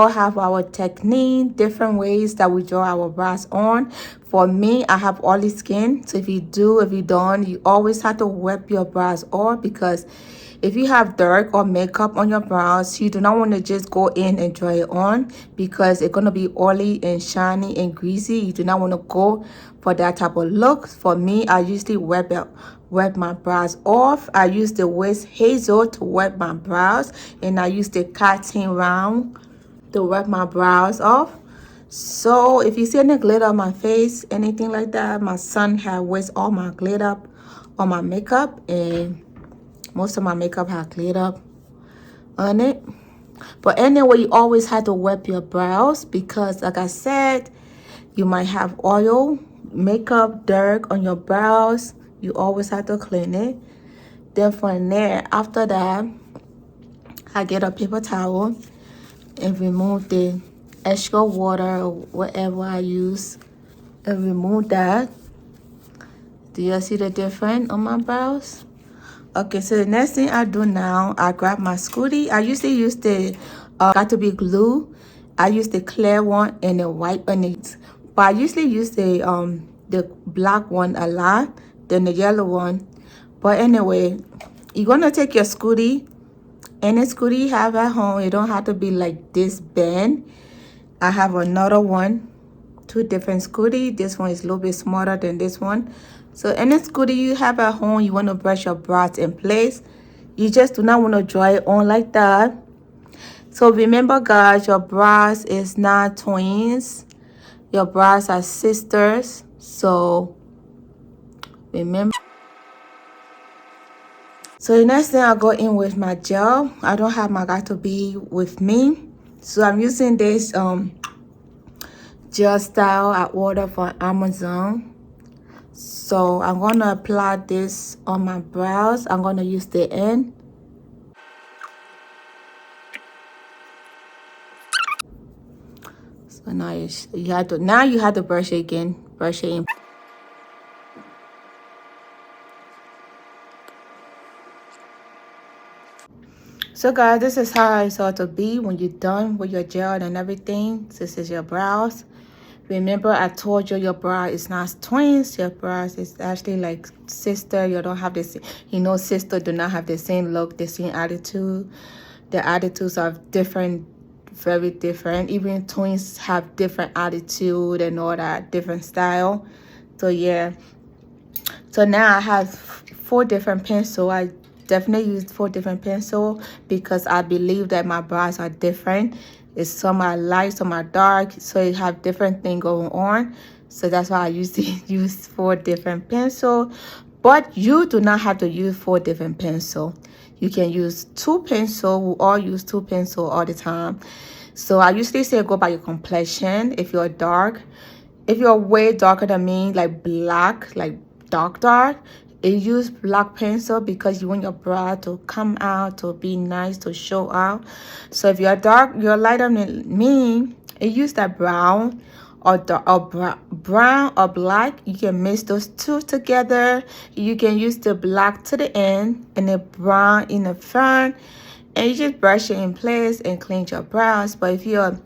all have our technique, different ways that we draw our brows on. For me, I have oily skin, so if you don't, you always have to wipe your brows off, because if you have dirt or makeup on your brows, you do not want to just go in and dry it on, because it's going to be oily and shiny and greasy. You do not want to go for that type of look. For me, I usually wipe my brows off. I use the West Hazel to wipe my brows, and I use the cotton round to wipe my brows off. So if you see any glitter on my face, anything like that, my son had wasted all my glitter on my makeup, and most of my makeup had glitter on it. But anyway, you always have to wipe your brows, because like I said, you might have oil, makeup, dirt on your brows. You always have to clean it. Then from there, after that, I get a paper towel and remove the extra water or whatever I use, and remove that. Do you see the difference on my brows? Okay, so the next thing I do now, I grab my scooty. I usually use the got to be glue. I use the clear one and the white on it, but I usually use the black one a lot than the yellow one. But anyway, you're gonna take your scooty, any scooty you have at home. It don't have to be like this bend. I have another one, two different scooty. This one is a little bit smaller than this one. So any scooty you have at home, you want to brush your brows in place. You just do not want to dry it on like that. So remember guys, your brows is not twins. Your brows are sisters. So remember. So the next thing, I go in with my gel. I don't have my got to be with me, so I'm using this gel style I ordered from Amazon. So I'm gonna apply this on my brows. I'm gonna use the end. So now you have to brush it again. Brush it in. So guys, this is how it's ought to be when you're done with your gel and everything. This is your brows. Remember, I told you your brow is not twins. Your brows is actually like sister. You don't have this, sister do not have the same look, the same attitude. The attitudes are different, very different. Even twins have different attitude and all that, different style. So yeah. So now I have 4 different pencils. I definitely use 4 different pencils because I believe that my brows are different. It's some are light, some are dark, so you have different things going on. So that's why I usually use 4 different pencils. But you do not have to use 4 different pencils. You can use 2 pencils. We all use 2 pencils all the time. So I usually say go by your complexion. If you're dark, if you're way darker than me, like black, like dark, you use black pencil because you want your brow to come out, to be nice, to show out. So if you're dark, you're lighter than me, you use that brown or brown or black. You can mix those 2 together. You can use the black to the end and the brown in the front, and you just brush it in place and clean your brows. But if you're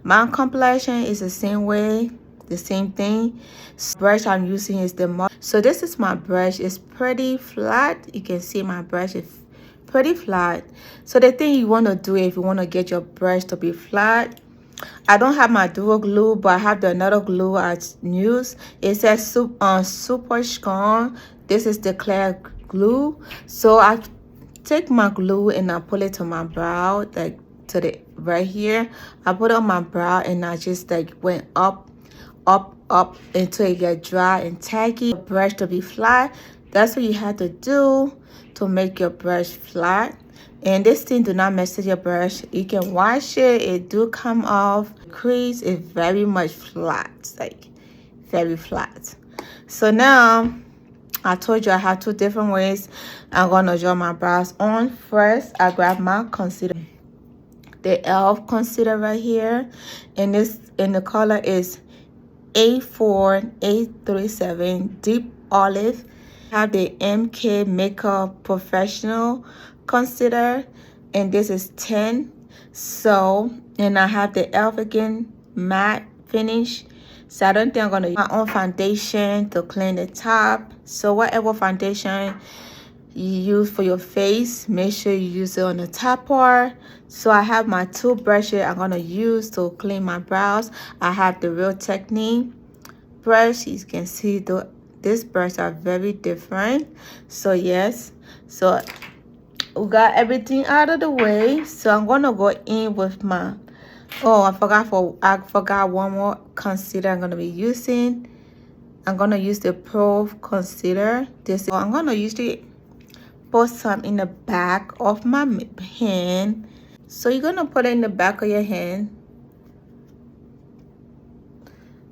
my complexion, is the same way, the same thing. So brush I'm using is the so this is my brush. It's pretty flat. You can see my brush is pretty flat. So the thing you want to do, if you want to get your brush to be flat, I don't have my dual glue, but I have the another glue I use. It says super strong. This is the clear glue. So I take my glue and I pull it to my brow, like to the right here. I put it on my brow and I just like went up until it get dry and tacky. Brush to be flat. That's what you have to do to make your brush flat. And this thing do not mess with your brush. You can wash it. It do come off. Crease is very much flat, like very flat. So now I told you I have 2 different ways I'm gonna draw my brows on. First, I grab my concealer, the e.l.f. concealer right here, and the color is A4837 Deep Olive. I have the MK Makeup Professional concealer, and this is 10. So, and I have the e.l.f. again matte finish. So I don't think I'm gonna use my own foundation to clean the top. So whatever foundation you use for your face, make sure you use it on the top part. So I have my two brushes I'm gonna use to clean my brows. I have the Real Technique brush. You can see these brushes are very different. So yes, so we got everything out of the way. So I'm gonna go in with my, oh, I forgot one more concealer I'm gonna be using. I'm gonna use the Pro concealer. I'm gonna usually put some in the back of my hand. So you're gonna put it in the back of your hand.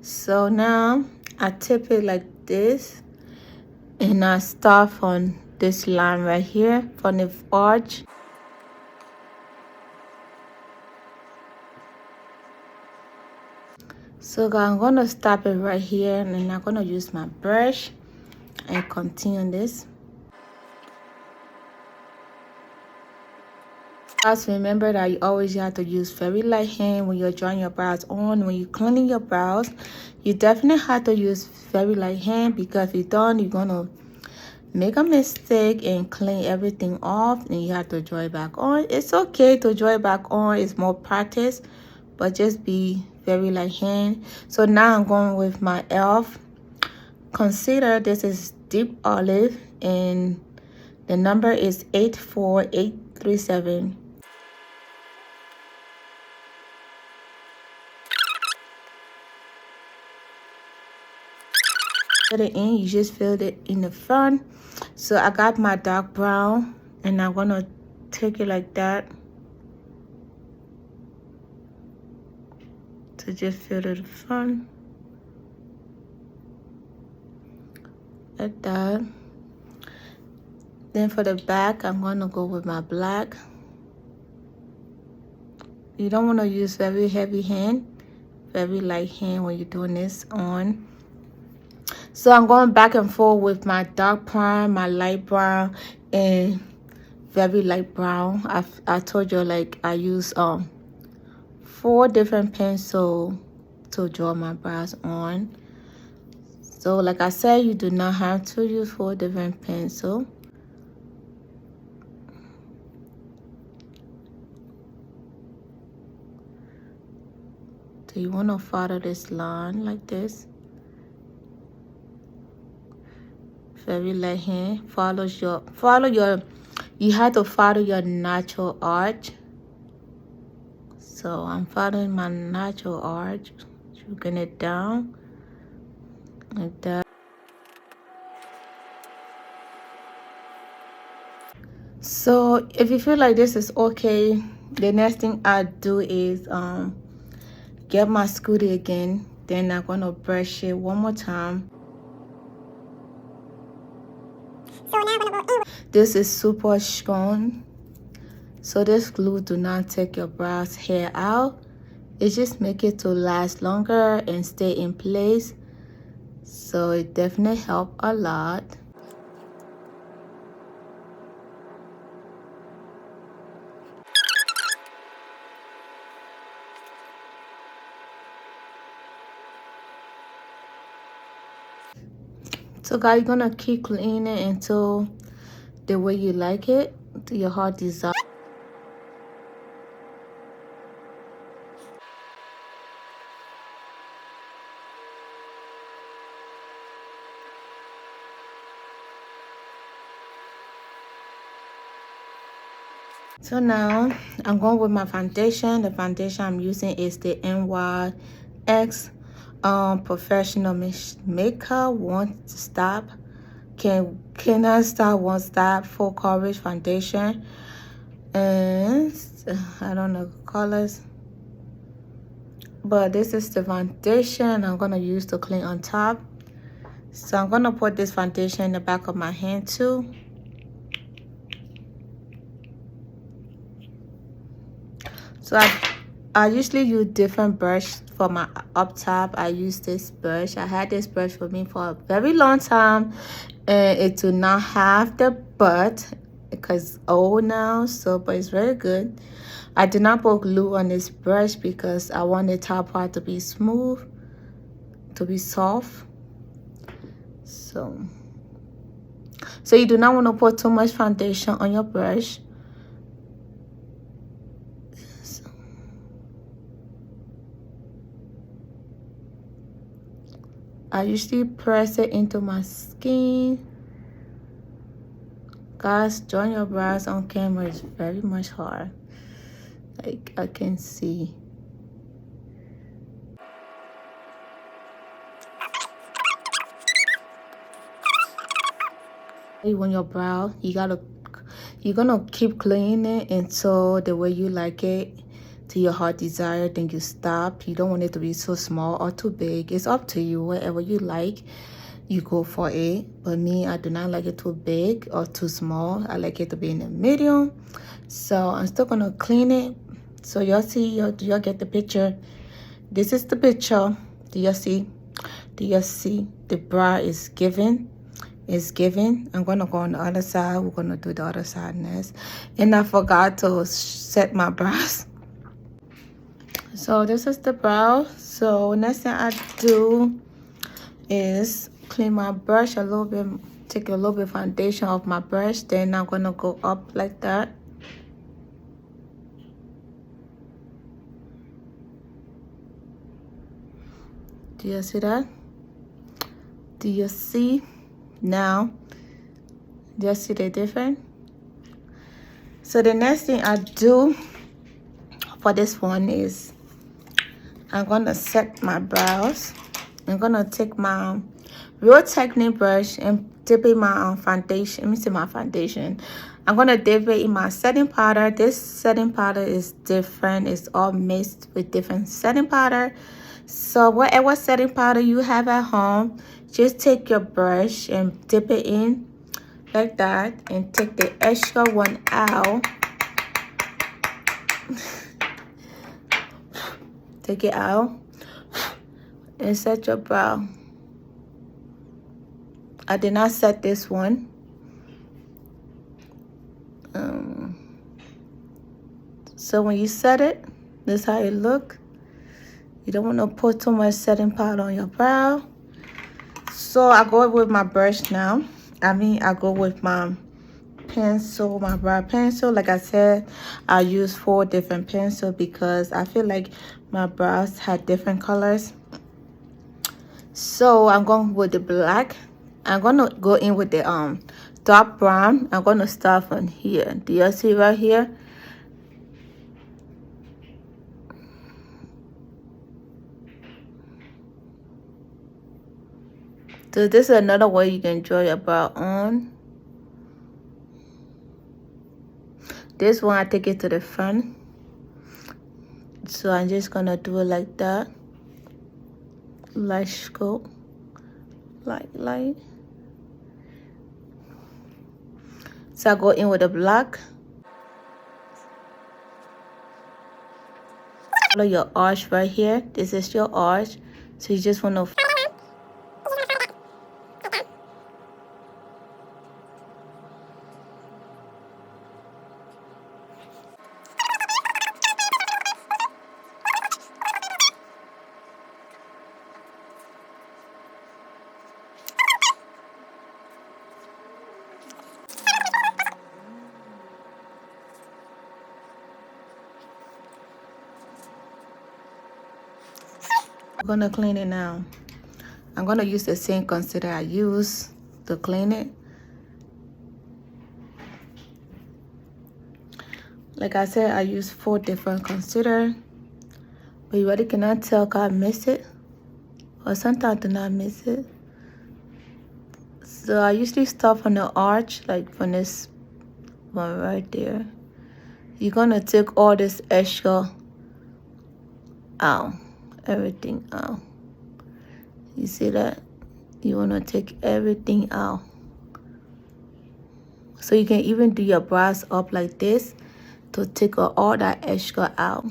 So now I tip it like this, and I start from this line right here, from the arch. So I'm gonna stop it right here, and then I'm gonna use my brush and continue this. Just remember that you always have to use very light hand when you're drawing your brows on. When you're cleaning your brows, you definitely have to use very light hand, because if you don't, you're gonna make a mistake and clean everything off, and you have to draw it back on. It's okay to draw it back on, it's more practice, but just be very light hand. So now I'm going with my e.l.f. concealer. This is Deep Olive, and the number is 84837. Put it in, you just filled it in the front. So I got my dark brown, and I'm gonna take it like that to just fill it in the front like that. Then for the back, I'm gonna go with my black. You don't want to use very heavy hand, very light hand when you're doing this on. So I'm going back and forth with my dark brown, my light brown, and very light brown. I told you, like, I use 4 different pencils to draw my brows on. So like I said, you do not have to use 4 different pencils. So you want to follow this line like this. Very light hand. You have to follow your natural arch. So I'm following my natural arch, stroking it down like that. So if you feel like this is okay, the next thing I do is get my scooty again. Then I'm gonna brush it one more time. This is super strong, so this glue do not take your brows hair out. It just make it to last longer and stay in place. So it definitely help a lot. So guys, you're gonna keep cleaning until the way you like it, to your heart desire. So now I'm going with my foundation. The foundation I'm using is the NYX Professional Makeup Won't Stop. Cannot Stop, Won't Stop Full Coverage Foundation. And I don't know colors, but this is the foundation I'm gonna use to clean on top. So I'm gonna put this foundation in the back of my hand too. So I usually use different brush for my up top. I use this brush. I had this brush for me for a very long time, and it do not have the butt because it's old now. So, but it's very good. I did not put glue on this brush because I want the top part to be smooth, to be soft. So you do not want to put too much foundation on your brush. So, I usually press it into my skin. Guys, drawing your brows on camera is very much hard. Like I can see. When your brow, you're gonna keep cleaning it until the way you like it, to your heart desire. Then you stop. You don't want it to be so small or too big. It's up to you. Whatever you like, you go for it. But me, I do not like it too big or too small. I like it to be in the medium. So I'm still gonna clean it. So y'all see, y'all get the picture. This is the picture. Do you see? Do you see? The brow is given. Is given. I'm gonna go on the other side. We're gonna do the other side next. And I forgot to set my brows. So this is the brow. So next thing I do is clean my brush a little bit, take a little bit foundation off my brush. Then I'm gonna go up like that. Do you see that? Do you see? Now, do you see the difference? So the next thing I do for this one is I'm gonna set my brows. I'm gonna take my real technique brush and dip in my foundation. Let me see my foundation. I'm gonna dip it in my setting powder. This setting powder is different. It's all mixed with different setting powder. So whatever setting powder you have at home, just take your brush and dip it in like that and take the extra one out. Take it out and set your brow. I did not set this one. So when you set it, this is how it look. You don't want to put too much setting powder on your brow. So I go with my brush now. I go with my pencil, my brow pencil. Like I said, I use 4 different pencils because I feel like my brows had different colors. So I'm going with the black. I'm gonna go in with the dark brown. I'm gonna start from here. Do you see right here? So this is another way you can draw your brow on. This one I take it to the front. So I'm just gonna do it like that. Light scope. Light. So I go in with the black. Follow your arch right here. This is your arch. So you just want to I'm gonna clean it now. I'm gonna use the same concealer I use to clean it. Like I said, I use 4 different concealer, but you already cannot tell if I miss it, or sometimes I do not miss it. So I usually start from the arch, like from this one right there. You're gonna take all this extra out, everything out. You see that? You want to take everything out. So you can even do your brows up like this to take all that extra out.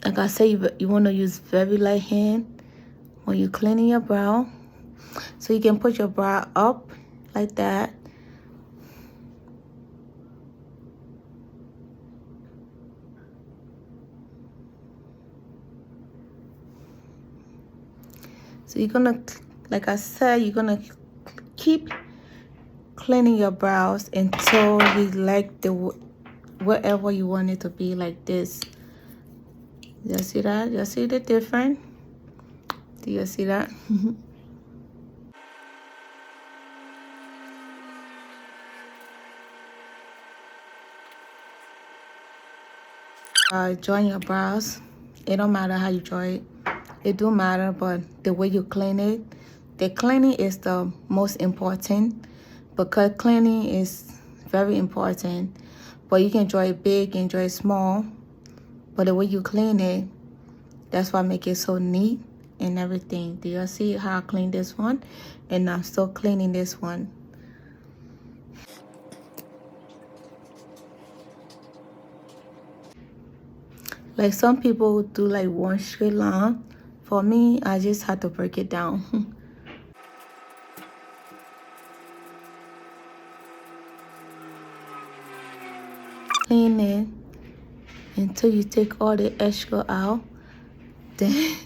Like I say, you want to use very light hand when you're cleaning your brow. So you can put your brow up like that So you're gonna, like I said, you're gonna keep cleaning your brows until you like the wherever you want it to be, like this. You see that? You see the difference? Do you see that? Join your brows. It don't matter how you draw it. It do matter, but the way you clean it, the cleaning is the most important, because cleaning is very important. But you can draw it big and draw it small, but the way you clean it, that's what make it so neat and everything. Do you see how I clean this one? And I'm still cleaning this one. Like some people do like one straight line. For me, I just had to break it down. Clean it until you take all the extra out. Then,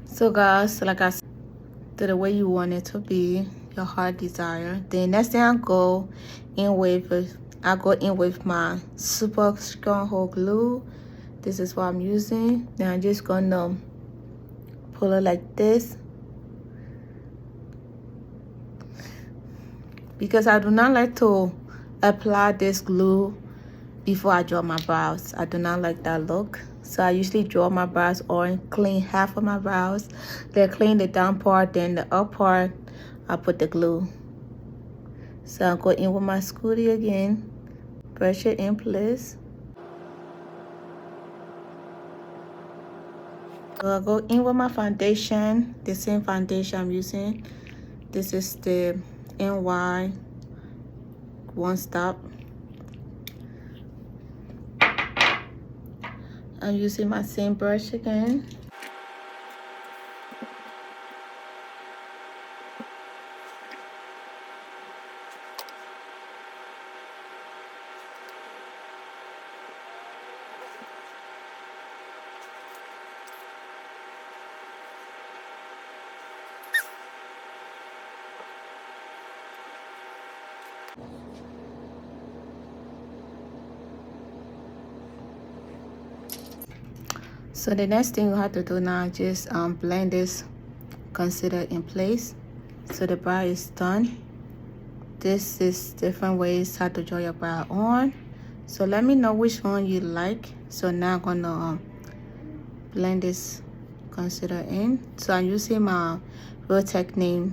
so guys, like I said, the way you want it to be, your heart desire. Then next thing I go in with my super strong hold glue. This is what I'm using. Then I'm just gonna pull it like this, because I do not like to apply this glue before I draw my brows. I do not like that look. So I usually draw my brows or clean half of my brows, then clean the down part, then the up part I put the glue. So I'll go in with my scooty again, brush it in place. So I'll go in with my foundation, the same foundation I'm using. This is the NY One Stop. I'm using my same brush again. So the next thing you have to do now is just blend this concealer in place. So the brow is done. This is different ways how to draw your brow on. So let me know which one you like. So now I'm gonna blend this concealer in. So I'm using my Real Technique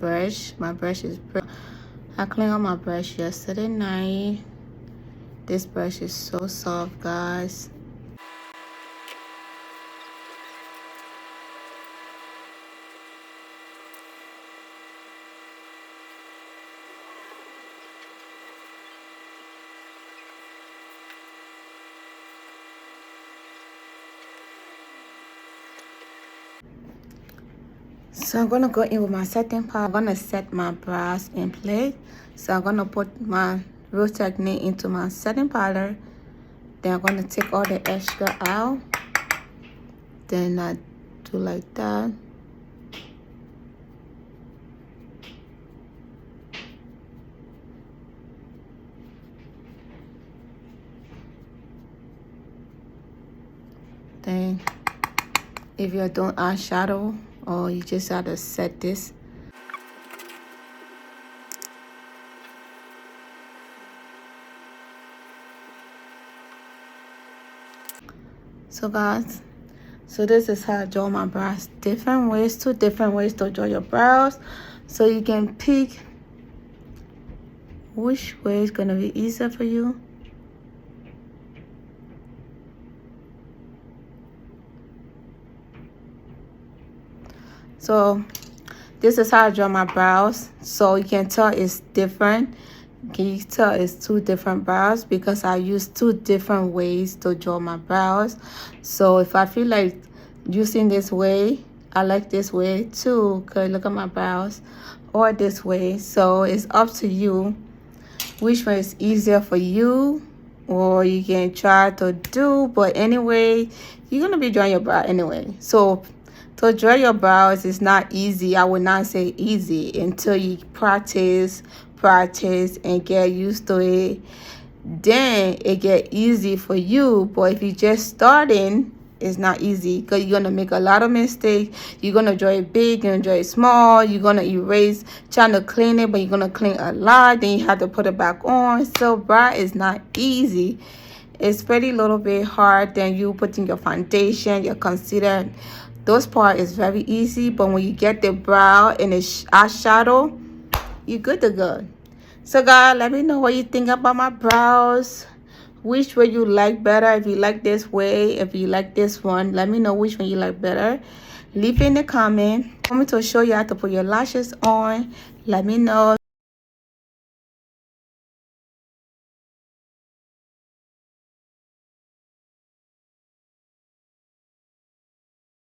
brush. My brush is I cleaned out my brush yesterday night. This brush is so soft, guys. So I'm gonna go in with my setting powder. I'm gonna set my brows in place. So I'm gonna put my Real Technique into my setting powder. Then I'm gonna take all the extra out. Then I do like that. Then if you're doing eyeshadow, or you just have to set this. So guys, so this is how I draw my brows. Different ways, two different ways to draw your brows. So you can pick which way is gonna be easier for you. So this is how I draw my brows. So you can tell it's different. Can you tell it's two different brows, because I use two different ways to draw my brows. So if I feel like using this way, I like this way too, because look at my brows, or this way. So it's up to you which one is easier for you, or you can try to do. But anyway, you're gonna be drawing your brow anyway. So To draw your brows is not easy. I would not say easy until you practice and get used to it. Then it get easy for you. But if you just starting, it's not easy because you're gonna make a lot of mistakes. You're gonna draw it big, you're gonna draw it small, you're gonna erase trying to clean it, but you're gonna clean a lot, then you have to put it back on. So brow is not easy. It's pretty little bit hard than you putting your foundation, your concealer. Those part is very easy, but when you get the brow and the eyeshadow, you're good to go. So guys, let me know what you think about my brows. Which way you like better. If you like this way, if you like this one, let me know which one you like better. Leave it in the comment. I'm going to show you how to put your lashes on. Let me know.